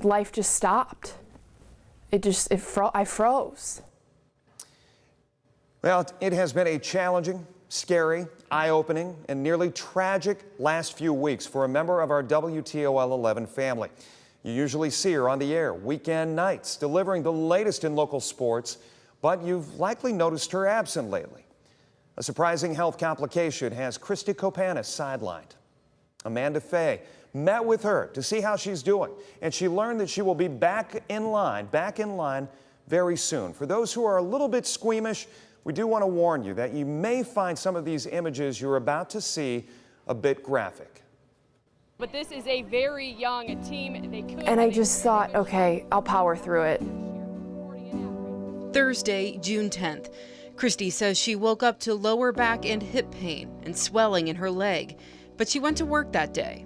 life just stopped. I froze. Well, it has been a challenging, scary, eye-opening, and nearly tragic last few weeks for a member of our WTOL 11 family. You usually see her on the air weekend nights, delivering the latest in local sports, but you've likely noticed her absent lately. A surprising health complication has Kristi Kopanis sidelined. Amanda Fay met with her to see how she's doing, and she learned that she will be back in line very soon. For those who are a little bit squeamish, we do want to warn you that you may find some of these images you're about to see a bit graphic. But this is a very young team. And I just thought, okay, I'll power through it. Thursday, June 10th. Kristi says she woke up to lower back and hip pain and swelling in her leg, but she went to work that day.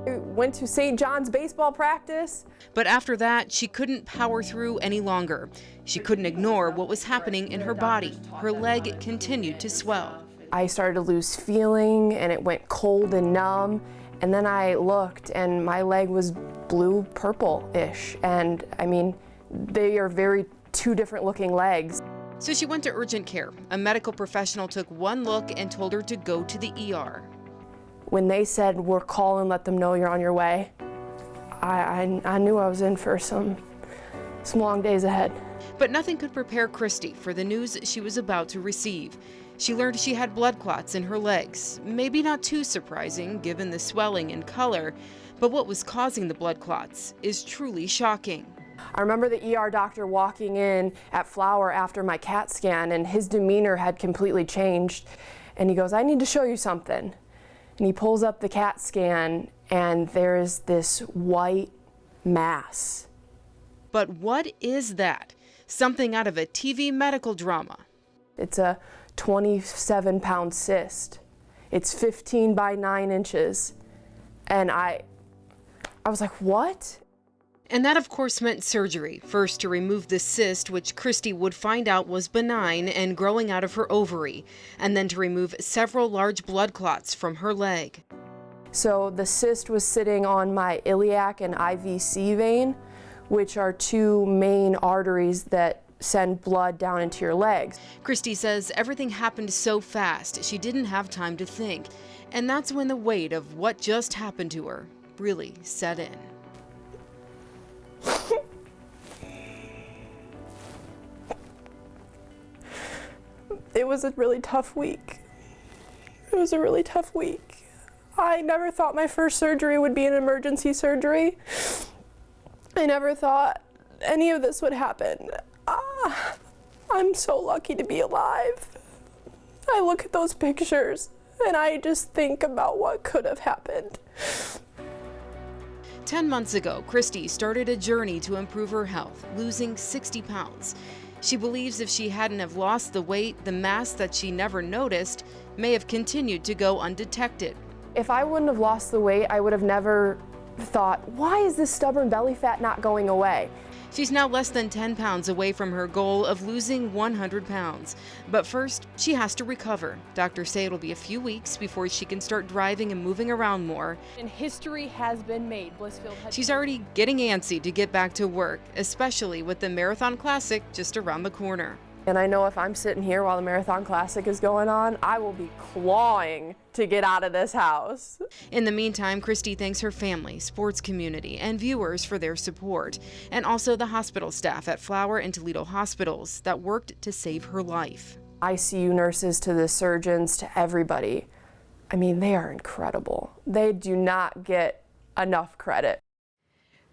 I went to St. John's baseball practice. But after that, she couldn't power through any longer. She couldn't ignore what was happening in her body. Her leg continued to swell. I started to lose feeling, and it went cold and numb. And then I looked, and my leg was blue-purple-ish. And I mean, they are two different looking legs. So she went to urgent care. A medical professional took one look and told her to go to the ER. When they said, we're calling, let them know you're on your way, I knew I was in for some long days ahead. But nothing could prepare Kristi for the news she was about to receive. She learned she had blood clots in her legs. Maybe not too surprising given the swelling and color, but what was causing the blood clots is truly shocking. I remember the ER doctor walking in at Flower after my CAT scan, and his demeanor had completely changed. And he goes, I need to show you something. And he pulls up the CAT scan, and there's this white mass. But what is that? Something out of a TV medical drama. It's a 27-pound cyst. It's 15 by 9 inches. And I was like, what? And that, of course, meant surgery. First, to remove the cyst, which Kristi would find out was benign and growing out of her ovary, and then to remove several large blood clots from her leg. So the cyst was sitting on my iliac and IVC vein, which are two main arteries that send blood down into your legs. Kristi says everything happened so fast, she didn't have time to think. And that's when the weight of what just happened to her really set in. It was a really tough week. It was a really tough week. I never thought my first surgery would be an emergency surgery. I never thought any of this would happen. I'm so lucky to be alive. I look at those pictures and I just think about what could have happened. 10 months ago, Kristi started a journey to improve her health, losing 60 pounds. She believes if she hadn't have lost the weight, the mass that she never noticed may have continued to go undetected. If I wouldn't have lost the weight, I would have never thought, why is this stubborn belly fat not going away? She's now less than 10 pounds away from her goal of losing 100 pounds. But first, she has to recover. Doctors say it'll be a few weeks before she can start driving and moving around more. And history has been made. She's already getting antsy to get back to work, especially with the Marathon Classic just around the corner. And I know if I'm sitting here while the Marathon Classic is going on, I will be clawing to get out of this house. In the meantime, Kristi thanks her family, sports community, and viewers for their support, and also the hospital staff at Flower and Toledo hospitals that worked to save her life. ICU nurses to the surgeons to everybody. I mean, they are incredible. They do not get enough credit.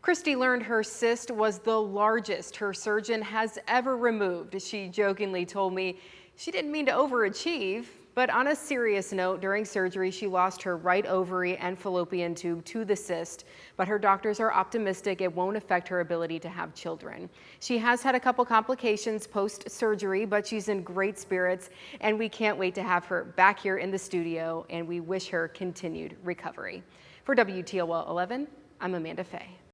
Kristi learned her cyst was the largest her surgeon has ever removed. She jokingly told me she didn't mean to overachieve, but on a serious note, during surgery, she lost her right ovary and fallopian tube to the cyst, but her doctors are optimistic it won't affect her ability to have children. She has had a couple complications post-surgery, but she's in great spirits, and we can't wait to have her back here in the studio, and we wish her continued recovery. For WTOL 11, I'm Amanda Fay.